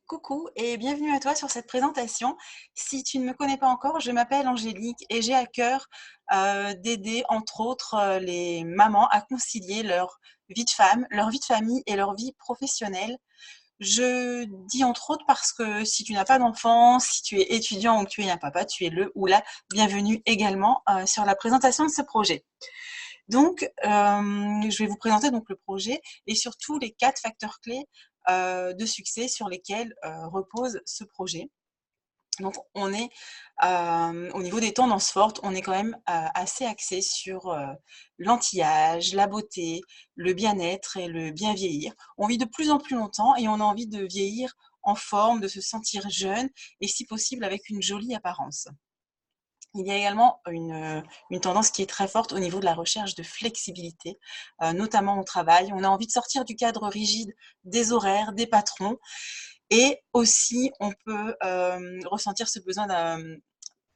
Coucou et bienvenue à toi sur cette présentation. Si tu ne me connais pas encore, je m'appelle Angélique et j'ai à cœur d'aider entre autres les mamans à concilier leur vie de femme, leur vie de famille et leur vie professionnelle. Je dis entre autres parce que si tu n'as pas d'enfant, si tu es étudiant ou que tu es un papa, tu es le ou la bienvenue également sur la présentation de ce projet. Donc, je vais vous présenter donc le projet et surtout les 4 facteurs clés de succès sur lesquels repose ce projet. Donc, on est au niveau des tendances fortes, on est quand même assez axé sur l'anti-âge, la beauté, le bien-être et le bien vieillir. On vit de plus en plus longtemps et on a envie de vieillir en forme, de se sentir jeune et si possible avec une jolie apparence. Il y a également une tendance qui est très forte au niveau de la recherche de flexibilité, notamment au travail. On a envie de sortir du cadre rigide des horaires, des patrons et aussi on peut ressentir ce besoin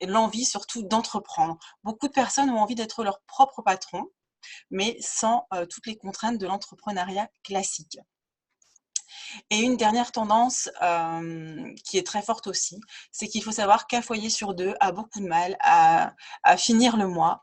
l'envie surtout d'entreprendre. Beaucoup de personnes ont envie d'être leur propre patron, mais sans toutes les contraintes de l'entrepreneuriat classique. Et une dernière tendance qui est très forte aussi, c'est qu'il faut savoir qu'un foyer sur 2 a beaucoup de mal à finir le mois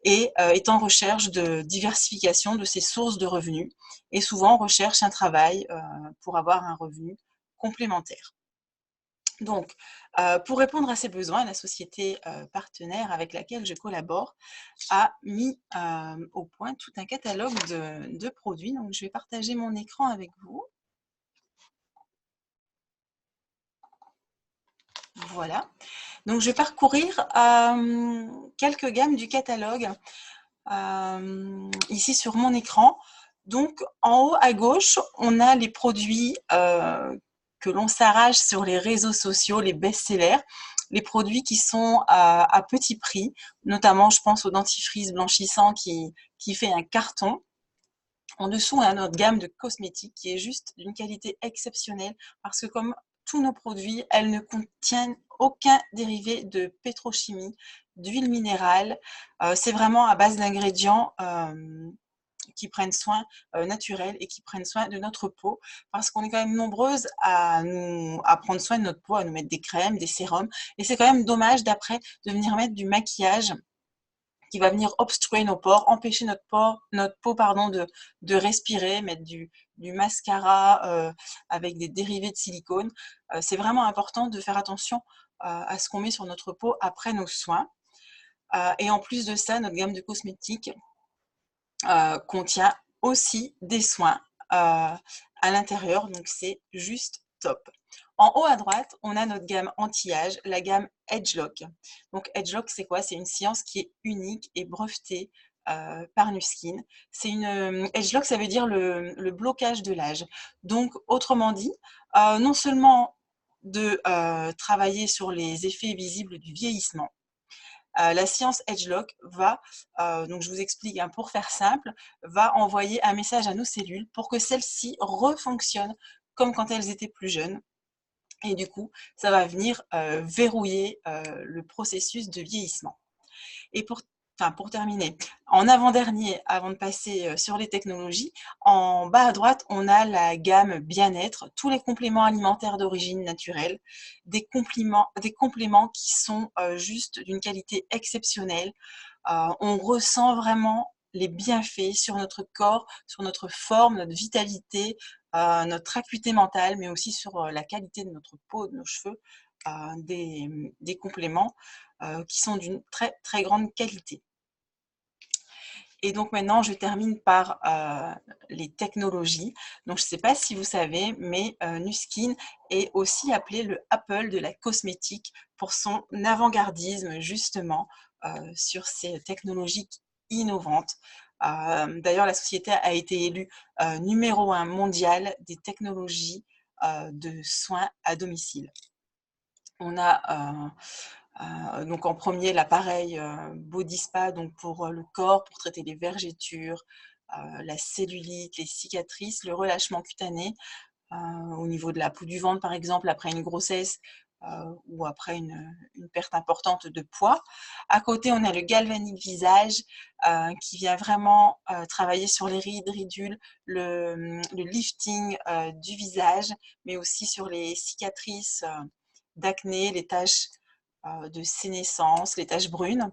et est en recherche de diversification de ses sources de revenus et souvent recherche un travail pour avoir un revenu complémentaire. Donc, pour répondre à ces besoins, la société partenaire avec laquelle je collabore a mis au point tout un catalogue de produits. Donc, je vais partager mon écran avec vous. Voilà. Donc, je vais parcourir quelques gammes du catalogue ici sur mon écran. Donc, en haut à gauche, on a les produits que l'on s'arrache sur les réseaux sociaux, les best-sellers, les produits qui sont à petit prix, notamment je pense au dentifrice blanchissant qui fait un carton. En dessous, on a notre gamme de cosmétiques qui est juste d'une qualité exceptionnelle parce que comme tous nos produits, elles ne contiennent aucun dérivé de pétrochimie, d'huile minérale. C'est vraiment à base d'ingrédients qui prennent soin naturels et qui prennent soin de notre peau parce qu'on est quand même nombreuses à prendre soin de notre peau, à nous mettre des crèmes, des sérums et c'est quand même dommage d'après de venir mettre du maquillage qui va venir obstruer nos pores, empêcher notre peau pardon, de respirer, mettre du mascara avec des dérivés de silicone. C'est vraiment important de faire attention à ce qu'on met sur notre peau après nos soins. Et en plus de ça, notre gamme de cosmétiques contient aussi des soins à l'intérieur, donc c'est juste top. En haut à droite, on a notre gamme anti-âge, la gamme Edgelock. Donc Edgelock, c'est quoi? C'est une science qui est unique et brevetée par Nuskin. C'est une Edgelock, ça veut dire le blocage de l'âge. Donc autrement dit, non seulement de travailler sur les effets visibles du vieillissement, la science Edgelock va, donc je vous explique pour faire simple, va envoyer un message à nos cellules pour que celles-ci refonctionnent comme quand elles étaient plus jeunes. Et du coup, ça va venir verrouiller le processus de vieillissement. Et pour terminer, en avant-dernier, avant de passer sur les technologies, en bas à droite, on a la gamme bien-être, tous les compléments alimentaires d'origine naturelle, des compléments qui sont juste d'une qualité exceptionnelle. On ressent vraiment les bienfaits sur notre corps, sur notre forme, notre vitalité, notre acuité mentale, mais aussi sur la qualité de notre peau, de nos cheveux, des compléments qui sont d'une très très grande qualité. Et donc maintenant, je termine par les technologies. Donc je ne sais pas si vous savez, mais Nuskin est aussi appelé le Apple de la cosmétique pour son avant-gardisme justement sur ces technologies innovantes. D'ailleurs, la société a été élue numéro 1 mondial des technologies de soins à domicile. On a donc en premier l'appareil Body Spa donc pour le corps, pour traiter les vergetures, la cellulite, les cicatrices, le relâchement cutané au niveau de la peau du ventre par exemple après une grossesse ou après une perte importante de poids. À côté, on a le galvanique visage qui vient vraiment travailler sur les rides, ridules, le lifting du visage, mais aussi sur les cicatrices d'acné, les taches de sénescence, les taches brunes.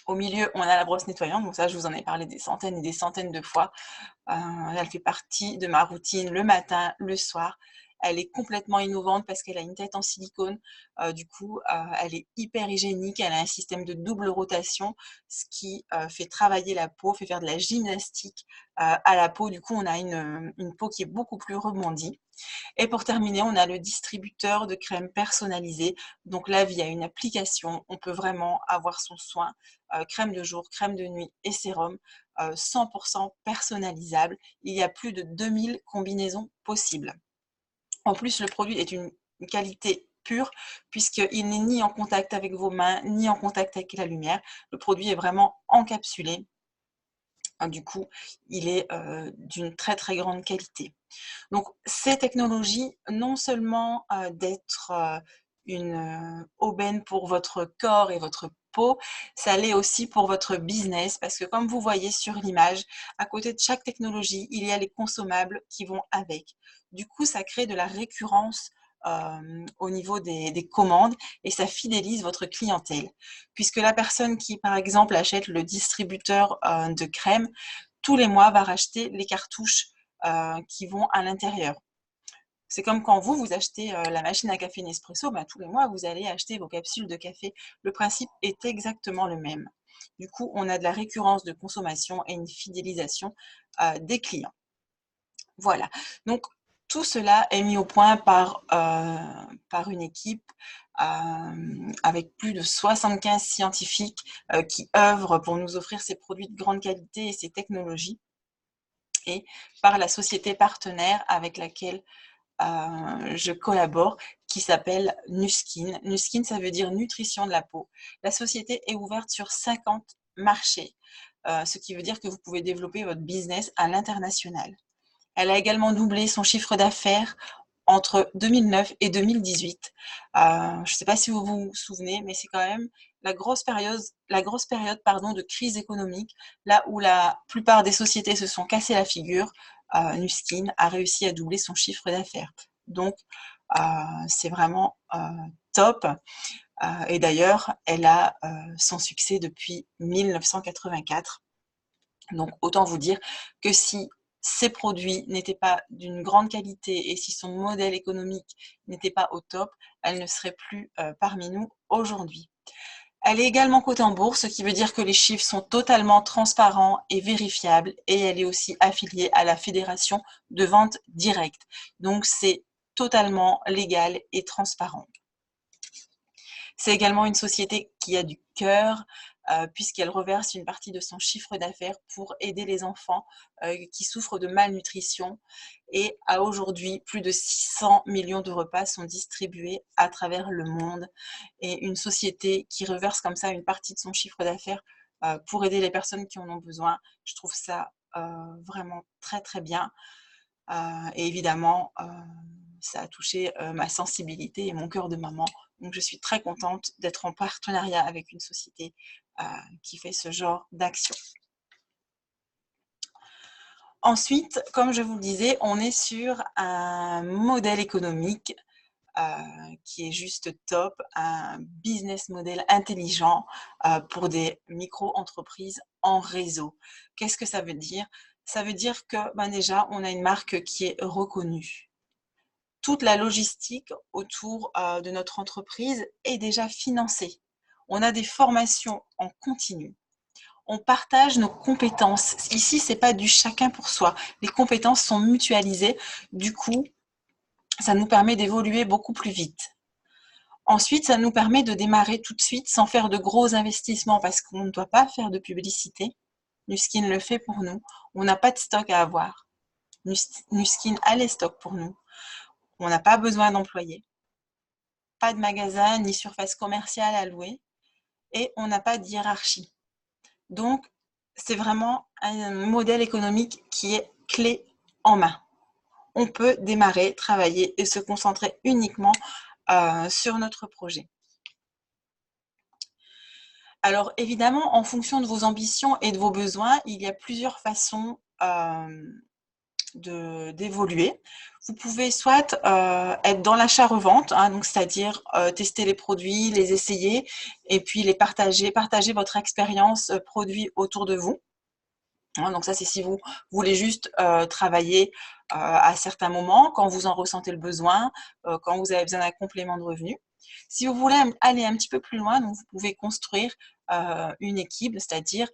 Au milieu, on a la brosse nettoyante, donc ça, je vous en ai parlé des centaines et des centaines de fois. Elle fait partie de ma routine le matin, le soir. Elle est complètement innovante parce qu'elle a une tête en silicone. Du coup, elle est hyper hygiénique. Elle a un système de double rotation, ce qui fait travailler la peau, fait faire de la gymnastique à la peau. Du coup, on a une peau qui est beaucoup plus rebondie. Et pour terminer, on a le distributeur de crème personnalisée. Donc là, via une application, on peut vraiment avoir son soin, crème de jour, crème de nuit et sérum, 100% personnalisable. Il y a plus de 2000 combinaisons possibles. En plus, le produit est une qualité pure puisqu'il n'est ni en contact avec vos mains, ni en contact avec la lumière. Le produit est vraiment encapsulé. Du coup, il est d'une très très grande qualité. Donc, ces technologies, non seulement d'être une aubaine pour votre corps et votre peau, ça l'est aussi pour votre business parce que comme vous voyez sur l'image, à côté de chaque technologie, il y a les consommables qui vont avec. Du coup, ça crée de la récurrence au niveau des commandes et ça fidélise votre clientèle. Puisque la personne qui, par exemple, achète le distributeur de crème, tous les mois va racheter les cartouches qui vont à l'intérieur. C'est comme quand vous achetez la machine à café Nespresso, ben, tous les mois, vous allez acheter vos capsules de café. Le principe est exactement le même. Du coup, on a de la récurrence de consommation et une fidélisation des clients. Voilà. Donc, tout cela est mis au point par une équipe avec plus de 75 scientifiques qui œuvrent pour nous offrir ces produits de grande qualité et ces technologies, et par la société partenaire avec laquelle je collabore, qui s'appelle Nuskin. Nuskin, ça veut dire nutrition de la peau. La société est ouverte sur 50 marchés, ce qui veut dire que vous pouvez développer votre business à l'international. Elle a également doublé son chiffre d'affaires entre 2009 et 2018. Je ne sais pas si vous vous souvenez, mais c'est quand même la grosse période de crise économique, là où la plupart des sociétés se sont cassées la figure. Nuskin a réussi à doubler son chiffre d'affaires. Donc, c'est vraiment top. Et d'ailleurs, elle a son succès depuis 1984. Donc, autant vous dire que si ces produits n'étaient pas d'une grande qualité et si son modèle économique n'était pas au top, elle ne serait plus parmi nous aujourd'hui. Elle est également cotée en bourse, ce qui veut dire que les chiffres sont totalement transparents et vérifiables, et elle est aussi affiliée à la Fédération de vente directe. Donc, c'est totalement légal et transparent. C'est également une société qui a du cœur, puisqu'elle reverse une partie de son chiffre d'affaires pour aider les enfants qui souffrent de malnutrition. Et à aujourd'hui, plus de 600 millions de repas sont distribués à travers le monde. Et une société qui reverse comme ça une partie de son chiffre d'affaires pour aider les personnes qui en ont besoin, je trouve ça vraiment très très bien. Et évidemment, ça a touché ma sensibilité et mon cœur de maman. Donc, je suis très contente d'être en partenariat avec une société qui fait ce genre d'action. Ensuite, comme je vous le disais, on est sur un modèle économique qui est juste top, un business model intelligent pour des micro-entreprises en réseau. Qu'est-ce que ça veut dire? Ça veut dire que déjà, on a une marque qui est reconnue. Toute la logistique autour de notre entreprise est déjà financée. On a des formations en continu. On partage nos compétences. Ici, ce n'est pas du chacun pour soi. Les compétences sont mutualisées. Du coup, ça nous permet d'évoluer beaucoup plus vite. Ensuite, ça nous permet de démarrer tout de suite sans faire de gros investissements parce qu'on ne doit pas faire de publicité. Nuskin le fait pour nous. On n'a pas de stock à avoir. Nuskin a les stocks pour nous. On n'a pas besoin d'employés, pas de magasin ni surface commerciale à louer et on n'a pas de hiérarchie. Donc, c'est vraiment un modèle économique qui est clé en main. On peut démarrer, travailler et se concentrer uniquement sur notre projet. Alors évidemment, en fonction de vos ambitions et de vos besoins, il y a plusieurs façons d'évoluer. Vous pouvez soit être dans l'achat-revente, hein, donc c'est-à-dire tester les produits, les essayer et puis les partager votre expérience produit autour de vous. Hein, donc ça, c'est si vous voulez juste travailler à certains moments, quand vous en ressentez le besoin, quand vous avez besoin d'un complément de revenu. Si vous voulez aller un petit peu plus loin, donc vous pouvez construire une équipe, c'est-à-dire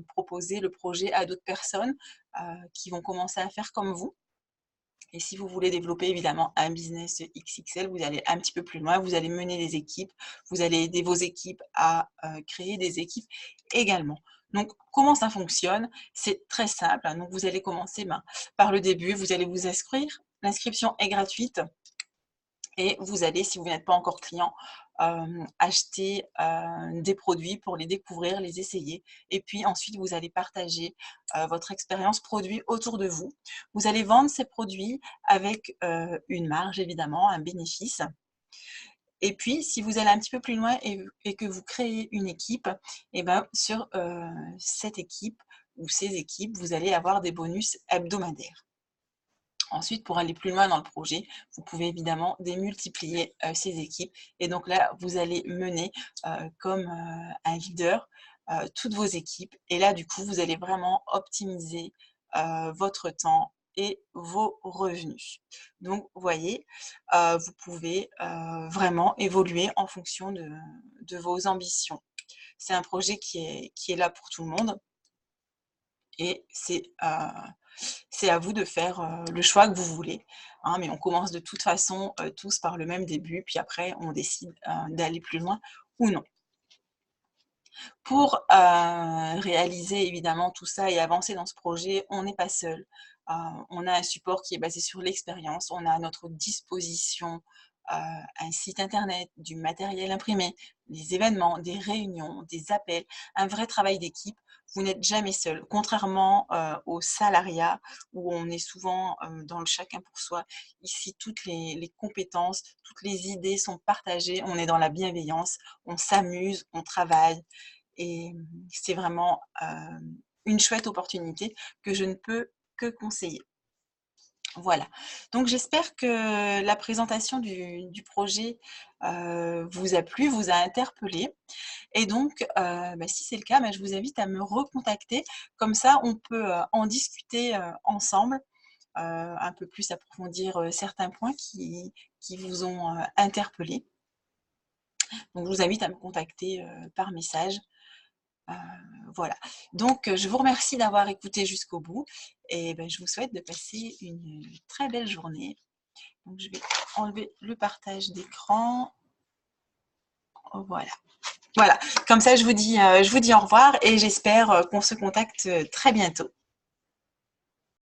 proposer le projet à d'autres personnes qui vont commencer à faire comme vous. Et si vous voulez développer évidemment un business XXL, vous allez un petit peu plus loin, vous allez mener des équipes, vous allez aider vos équipes à créer des équipes également. Donc, comment ça fonctionne? C'est très simple. Donc, vous allez commencer par le début, vous allez vous inscrire. L'inscription est gratuite. Et vous allez, si vous n'êtes pas encore client, acheter des produits pour les découvrir, les essayer. Et puis ensuite, vous allez partager votre expérience produit autour de vous. Vous allez vendre ces produits avec une marge, évidemment, un bénéfice. Et puis, si vous allez un petit peu plus loin et que vous créez une équipe, et ben, sur cette équipe ou ces équipes, vous allez avoir des bonus hebdomadaires. Ensuite, pour aller plus loin dans le projet, vous pouvez évidemment démultiplier ces équipes. Et donc là, vous allez mener comme un leader toutes vos équipes. Et là, du coup, vous allez vraiment optimiser votre temps et vos revenus. Donc, vous voyez, vous pouvez vraiment évoluer en fonction de vos ambitions. C'est un projet qui est là pour tout le monde. Et c'est à vous de faire le choix que vous voulez. Hein, mais on commence de toute façon tous par le même début, puis après on décide d'aller plus loin ou non. Pour réaliser évidemment tout ça et avancer dans ce projet, on n'est pas seul. On a un support qui est basé sur l'expérience, on a à notre disposition un site internet, du matériel imprimé, des événements, des réunions, des appels, un vrai travail d'équipe. Vous n'êtes jamais seul, contrairement au salariat où on est souvent dans le chacun pour soi. Ici, toutes les compétences, toutes les idées sont partagées, on est dans la bienveillance, on s'amuse, on travaille et c'est vraiment une chouette opportunité que je ne peux que conseiller. Voilà, donc j'espère que la présentation du projet vous a plu, vous a interpellé. Et donc, si c'est le cas, je vous invite à me recontacter. Comme ça, on peut en discuter ensemble, un peu plus approfondir certains points qui vous ont interpellé. Donc, je vous invite à me contacter par message. Voilà, donc je vous remercie d'avoir écouté jusqu'au bout et je vous souhaite de passer une très belle journée. Donc je vais enlever le partage d'écran. Voilà. Voilà, comme ça je vous dis au revoir et j'espère qu'on se contacte très bientôt.